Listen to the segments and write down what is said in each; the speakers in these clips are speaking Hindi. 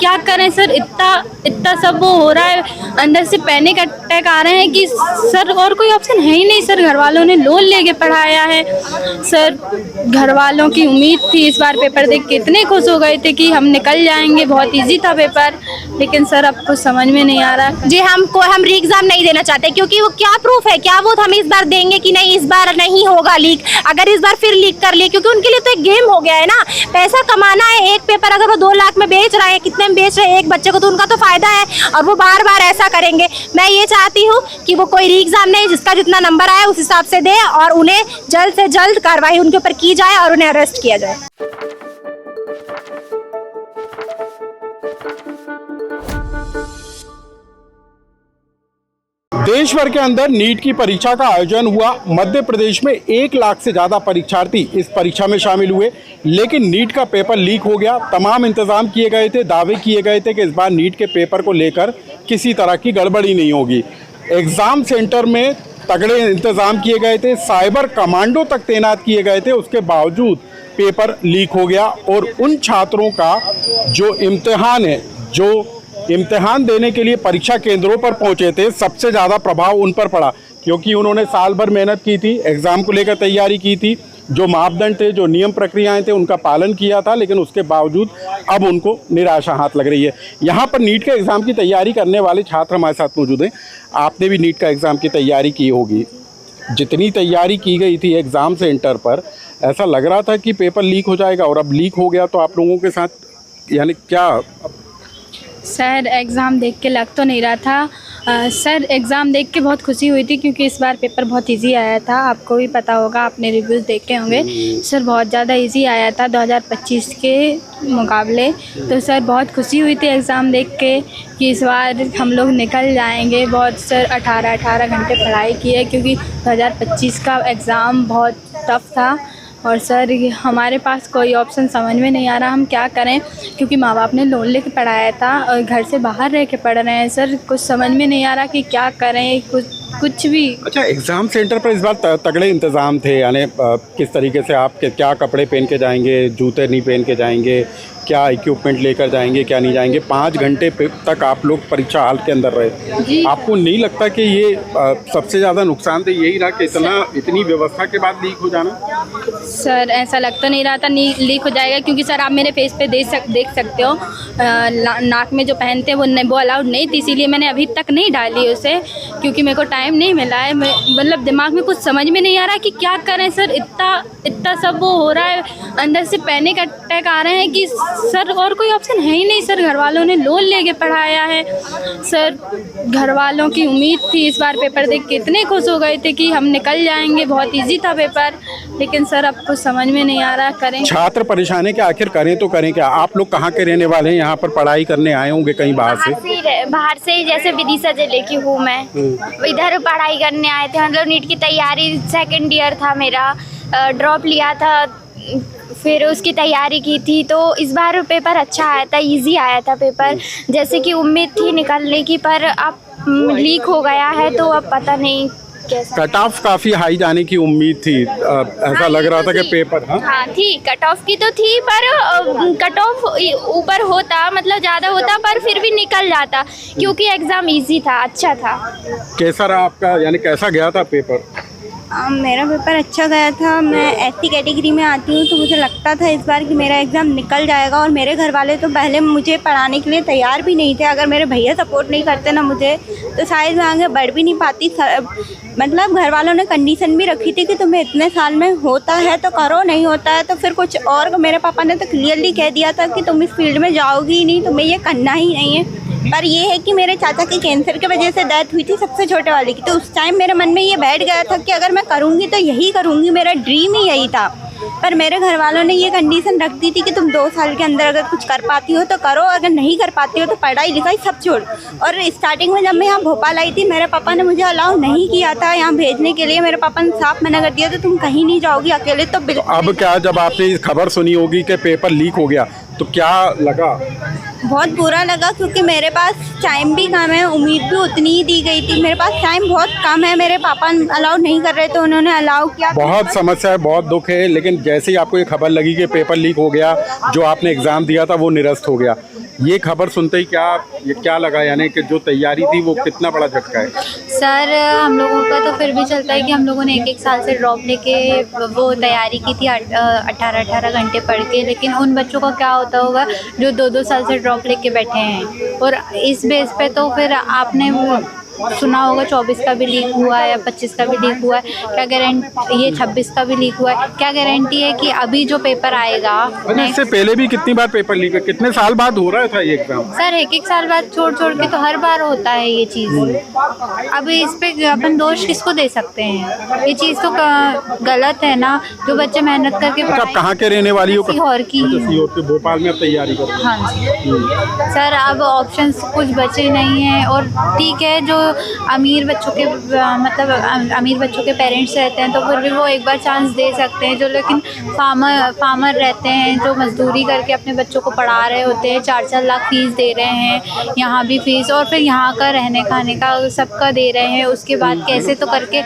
क्या करें सर, इतना सब वो हो रहा है, अंदर से पैनिक अटैक आ रहे हैं कि सर और कोई ऑप्शन है ही नहीं सर। घर वालों ने लोन लेके पढ़ाया है सर, घर वालों की उम्मीद थी, इस बार पेपर देख के इतने खुश हो गए थे कि हम निकल जाएंगे, बहुत इजी था पेपर, लेकिन सर अब कुछ समझ में नहीं आ रहा। जी हम री एग्जाम नहीं देना चाहते, क्योंकि वो क्या प्रूफ है, क्या वो हमें इस बार देंगे कि नहीं इस बार नहीं होगा लीक, अगर इस बार फिर लीक कर लिए, क्योंकि उनके लिए तो एक गेम हो गया है ना, पैसा कमाना है। एक पेपर अगर वो 2 लाख में बेच रहे हैं, कितने में बेच रहे हैं एक बच्चे को, तो उनका तो फायदा है, और वो बार बार ऐसा करेंगे। मैं ये चाहती हूँ कि वो कोई री एग्जाम नहीं, जिसका जितना नंबर आया उस हिसाब से दे, और उन्हें जल्द से जल्द कार्रवाई उनके ऊपर की जाए और उन्हें अरेस्ट किया जाए। देश भर के अंदर नीट की परीक्षा का आयोजन हुआ। मध्य प्रदेश में 1 लाख से ज़्यादा परीक्षार्थी इस परीक्षा में शामिल हुए, लेकिन नीट का पेपर लीक हो गया। तमाम इंतजाम किए गए थे, दावे किए गए थे कि इस बार नीट के पेपर को लेकर किसी तरह की गड़बड़ी नहीं होगी। एग्ज़ाम सेंटर में तगड़े इंतजाम किए गए थे, साइबर कमांडो तक तैनात किए गए थे, उसके बावजूद पेपर लीक हो गया। और उन छात्रों का जो इम्तिहान देने के लिए परीक्षा केंद्रों पर पहुंचे थे, सबसे ज़्यादा प्रभाव उन पर पड़ा, क्योंकि उन्होंने साल भर मेहनत की थी, एग्ज़ाम को लेकर तैयारी की थी, जो मापदंड थे, जो नियम प्रक्रियाएं थे, उनका पालन किया था, लेकिन उसके बावजूद अब उनको निराशा हाथ लग रही है। यहाँ पर नीट के एग्ज़ाम की तैयारी करने वाले छात्र हमारे साथ मौजूद हैं। आपने भी नीट का एग्ज़ाम की तैयारी की होगी, जितनी तैयारी की गई थी एग्ज़ाम सेंटर पर, ऐसा लग रहा था कि पेपर लीक हो जाएगा, और अब लीक हो गया, तो आप लोगों के साथ यानी क्या? सर एग्ज़ाम देख के लग तो नहीं रहा था सर, एग्ज़ाम देख के बहुत खुशी हुई थी, क्योंकि इस बार पेपर बहुत इजी आया था। आपको भी पता होगा, आपने रिव्यूज़ देखे होंगे सर, बहुत ज़्यादा इजी आया था 2025 के मुकाबले। तो सर बहुत खुशी हुई थी एग्ज़ाम देख के कि इस बार हम लोग निकल जाएंगे। बहुत सर 18 घंटे पढ़ाई की है, क्योंकि 2025 का एग्ज़ाम बहुत टफ था। और सर हमारे पास कोई ऑप्शन समझ में नहीं आ रहा, हम क्या करें, क्योंकि माँ बाप ने लोन लेके पढ़ाया था और घर से बाहर रह के पढ़ रहे हैं सर। कुछ समझ में नहीं आ रहा कि क्या करें, कुछ भी। अच्छा, एग्ज़ाम सेंटर पर इस बार तगड़े इंतज़ाम थे, यानी किस तरीके से आप क्या कपड़े पहन के जाएंगे, जूते नहीं पहन के जाएंगे, क्या इक्विपमेंट लेकर जाएंगे, क्या नहीं जाएंगे? 5 घंटे तक आप लोग परीक्षा हॉल के अंदर रहे। आपको नहीं लगता कि ये सबसे ज़्यादा नुकसान तो यही रहा कि इतनी व्यवस्था के बाद लीक हो जाना? सर ऐसा लग तो नहीं रहा था लीक हो जाएगा, क्योंकि सर आप मेरे फेस पे देख सकते हो, नाक में जो पहनते हैं वो अलाउड नहीं थी, इसीलिए मैंने अभी तक नहीं डाली उसे, क्योंकि मेरे को टाइम नहीं मिला है। मतलब दिमाग में कुछ समझ में नहीं आ रहा कि क्या करें सर, इतना सब वो हो रहा है, अंदर से पैनिक अटैक आ रहे हैं कि सर और कोई ऑप्शन है ही नहीं सर। घर वालों ने लोन लेके पढ़ाया है सर, घर वालों की उम्मीद थी, इस बार पेपर देख के इतने खुश हो गए थे कि हम निकल जाएंगे, बहुत इजी था पेपर, लेकिन सर अब कुछ समझ में नहीं आ रहा, करें। छात्र परेशान है कि आखिर करें तो करें क्या? आप लोग कहाँ के रहने वाले हैं? यहाँ पर पढ़ाई करने आए होंगे कहीं बाहर से ही, जैसे विदिशा जिले की हूँ मैं, इधर पढ़ाई करने आए थे। मतलब नीट की तैयारी 2nd ईयर था मेरा, ड्रॉप लिया था, फिर उसकी तैयारी की थी, तो इस बार पेपर अच्छा आया था, इजी आया था पेपर, जैसे कि उम्मीद थी निकलने की, पर अब लीक हो गया है, तो अब पता नहीं कैसा। कट ऑफ काफ़ी हाई जाने की उम्मीद थी, ऐसा लग रहा था कि पेपर हाँ थी, कट ऑफ की तो थी, पर कट ऑफ ऊपर होता, मतलब ज़्यादा होता, पर फिर भी निकल जाता, क्योंकि एग्ज़ाम इजी था, अच्छा था। कैसा रहा आपका, यानी कैसा गया था पेपर? मेरा पेपर अच्छा गया था। मैं एससी कैटेगरी में आती हूँ, तो मुझे लगता था इस बार कि मेरा एग्ज़ाम निकल जाएगा, और मेरे घर वाले तो पहले मुझे पढ़ाने के लिए तैयार भी नहीं थे। अगर मेरे भैया सपोर्ट नहीं करते ना मुझे, तो शायद मैं आगे बढ़ भी नहीं पाती। मतलब घर वालों ने कंडीशन भी रखी थी कि तुम्हें इतने साल में होता है तो करो, नहीं होता है तो फिर कुछ और। मेरे पापा ने तो क्लियरली कह दिया था कि तुम इस फील्ड में जाओगी ही नहीं, तुम्हें ये करना ही नहीं है। पर ये है कि मेरे चाचा की कैंसर की वजह से डेथ हुई थी, सबसे छोटे वाले की, तो उस टाइम मेरे मन में ये बैठ गया था कि अगर मैं करूँगी तो यही करूँगी, मेरा ड्रीम ही यही था। पर मेरे घर वालों ने ये कंडीशन रख दी थी कि तुम 2 साल के अंदर अगर कुछ कर पाती हो तो करो, अगर नहीं कर पाती हो तो पढ़ाई लिखाई सब छोड़। और स्टार्टिंग में जब मैं यहाँ भोपाल आई थी, मेरे पापा ने मुझे अलाउ नहीं किया था यहाँ भेजने के लिए। मेरे पापा ने साफ मना कर दिया था, तुम कहीं नहीं जाओगी अकेले। तो बिल्कुल। अब क्या, जब आपने खबर सुनी होगी कि पेपर लीक हो गया, तो क्या लगा? बहुत बुरा लगा, क्योंकि मेरे पास टाइम भी कम है, उम्मीद भी उतनी ही दी गई थी। मेरे पास टाइम बहुत कम है, मेरे पापा अलाउ नहीं कर रहे, तो उन्होंने अलाउ किया। बहुत समस्या है, बहुत दुख है, लेकिन जैसे ही आपको ये खबर लगी कि पेपर लीक हो गया, जो आपने एग्ज़ाम दिया था वो निरस्त हो गया, ये खबर सुनते ही क्या लगा, यानी कि जो तैयारी थी वो कितना बड़ा झटका है? सर हम लोगों का तो फिर भी चलता है कि हम लोगों ने एक साल से ड्रॉप लेके वो तैयारी की थी 18 घंटे पढ़ के, लेकिन उन बच्चों का क्या होता होगा जो 2 साल से ड्रॉप लेके बैठे हैं। और इस बेस पे तो फिर आपने सुना होगा 24 का भी लीक हुआ है या 25 का भी लीक हुआ है, क्या गारंटी, ये 26 का भी लीक हुआ है, क्या गारंटी है कि अभी जो पेपर आएगा। इससे पहले भी कितनी बार पेपर लीक है, कितने साल बाद हो रहा था ये एग्जाम? सर एक साल बाद छोड़ के तो हर बार होता है ये चीज़। अब इस पे अपन दोष किसको दे सकते हैं? ये चीज़ तो गलत है ना, जो बच्चे मेहनत करके आप कहाँ के रहने वाली हो? सीहोर की। सीहोर के, भोपाल में अब तैयारी कर रहे हो? हाँ जी सर, अब ऑप्शंस कुछ बचे नहीं हैं। और ठीक है, जो अमीर बच्चों के मतलब अमीर बच्चों के पेरेंट्स रहते हैं तो फिर भी वो एक बार चांस दे सकते हैं, जो लेकिन फार्मर रहते हैं जो मजदूरी करके अपने बच्चों को पढ़ा रहे होते हैं, 4-4 लाख फीस दे रहे हैं, यहाँ भी फीस और फिर यहाँ का रहने खाने का सबका दे रहे हैं, उसके बाद कैसे तो करके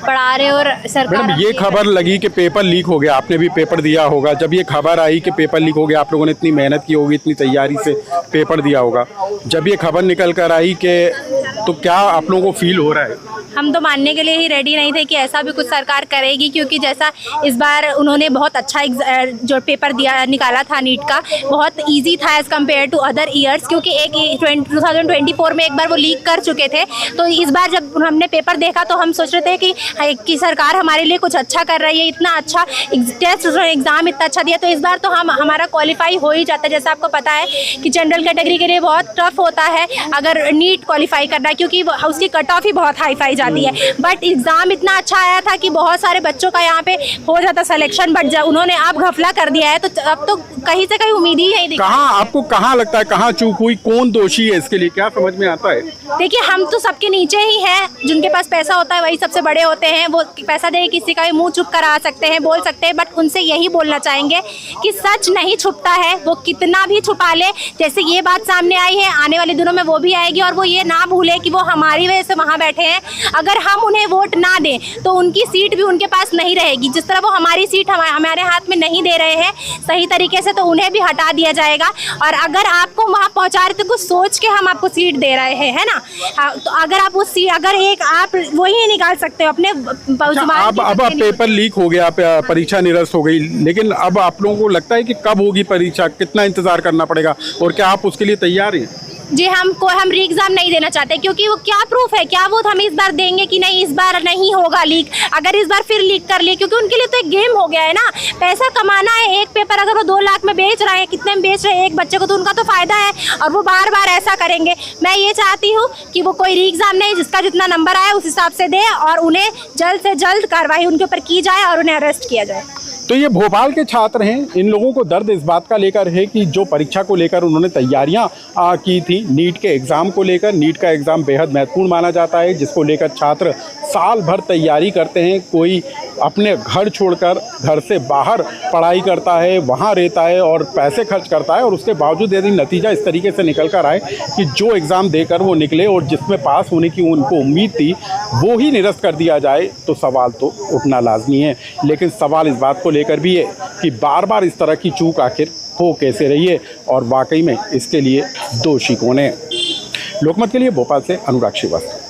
पढ़ा रहे। और सरकार, मैडम ये खबर लगी कि पेपर लीक हो गया, आपने भी पेपर दिया होगा, जब ये खबर आई कि पेपर लीक हो गया, आप लोगों ने इतनी मेहनत की होगी, इतनी तैयारी से पेपर दिया होगा, जब ये खबर निकल कर आई कि तो क्या आप लोगों को फील हो रहा है? हम तो मानने के लिए ही रेडी नहीं थे कि ऐसा भी कुछ सरकार करेगी, क्योंकि जैसा इस बार उन्होंने बहुत अच्छा जो पेपर निकाला था नीट का, बहुत इजी था as compare to other years, क्योंकि 2024 में एक बार वो लीक कर चुके थे। तो इस बार जब हमने पेपर देखा तो हम सोच रहे थे कि सरकार हमारे लिए कुछ अच्छा कर रही है, इतना अच्छा टेस्ट एग्ज़ाम इतना अच्छा दिया, तो इस बार तो हमारा क्वालिफाई हो ही जाता है। जैसा आपको पता है कि जनरल कैटेगरी के लिए बहुत टफ होता है अगर नीट क्वालिफाई करना, क्योंकि उसकी कट ऑफ ही बहुत हाई फाई जाती है। बट एग्जाम इतना अच्छा आया था कि बहुत सारे बच्चों का यहाँ पे हो जाता सिलेक्शन, बट उन्होंने अब घपला कर दिया है, तो अब तो कहीं से कहीं उम्मीद ही नहीं दिखी। आपको कहाँ लगता है कहाँ चूक हुई, कौन दोषी है इसके लिए, क्या समझ में आता है? देखिए, हम तो सबके नीचे ही हैं, जिनके पास पैसा होता है वही सबसे बड़े होते हैं, वो पैसा दे किसी का भी मुंह चुप करा सकते हैं, बोल सकते हैं, बट उनसे यही बोलना चाहेंगे कि सच नहीं छुपता है, वो कितना भी छुपा ले। जैसे ये बात सामने आई है, आने वाले दिनों में वो भी आएगी, और वो ये ना भूले कि वो हमारी वजह से वहाँ बैठे हैं। अगर हम उन्हें वोट ना दें तो उनकी सीट भी उनके पास नहीं रहेगी। जिस तरह वो हमारी सीट हमारे हाथ में नहीं दे रहे हैं सही तरीके से, तो उन्हें भी हटा दिया जाएगा। और अगर आपको वहाँ पहुँचा रहे तो कुछ सोच के हम आपको सीट दे रहे हैं, है ना? तो अगर आप उस सीट, अगर एक आप वही निकाल सकते हो अपने अब पेपर लीक हो गया, परीक्षा निरस्त हो गई, लेकिन अब आप लोगों को लगता है कि कब होगी परीक्षा, कितना इंतजार करना पड़ेगा, और क्या आप उसके लिए तैयार हैं? जी, हम री एग्ज़ाम नहीं देना चाहते, क्योंकि वो क्या प्रूफ है, क्या वो हम इस बार देंगे कि नहीं इस बार नहीं होगा लीक। अगर इस बार फिर लीक कर लिए, क्योंकि उनके लिए तो एक गेम हो गया है ना, पैसा कमाना है। एक पेपर अगर वो 2 लाख में बेच रहे हैं, कितने में बेच रहे हैं एक बच्चे को, तो उनका तो फ़ायदा है, और वो बार बार ऐसा करेंगे। मैं ये चाहती हूँ कि वो कोई री एग्ज़ाम नहीं, जिसका जितना नंबर आए उस हिसाब से दे, और उन्हें जल्द से जल्द कार्रवाई उनके ऊपर की जाए और उन्हें अरेस्ट किया जाए। तो ये भोपाल के छात्र हैं, इन लोगों को दर्द इस बात का लेकर है कि जो परीक्षा को लेकर उन्होंने तैयारियां की थी, नीट के एग्ज़ाम को लेकर, नीट का एग्ज़ाम बेहद महत्वपूर्ण माना जाता है, जिसको लेकर छात्र साल भर तैयारी करते हैं। कोई अपने घर छोड़कर घर से बाहर पढ़ाई करता है, वहाँ रहता है और पैसे खर्च करता है, और उसके बावजूद यदि नतीजा इस तरीके से निकल कर आए कि जो एग्ज़ाम देकर वो निकले और जिसमें पास होने की उनको उम्मीद थी वो ही निरस्त कर दिया जाए, तो सवाल तो उठना लाजमी है। लेकिन सवाल इस बात को लेकर भी है कि बार बार इस तरह की चूक आखिर हो कैसे रही है, और वाकई में इसके लिए दोषी कौन है। लोकमत के लिए भोपाल से अनुराग श्रीवास्तव।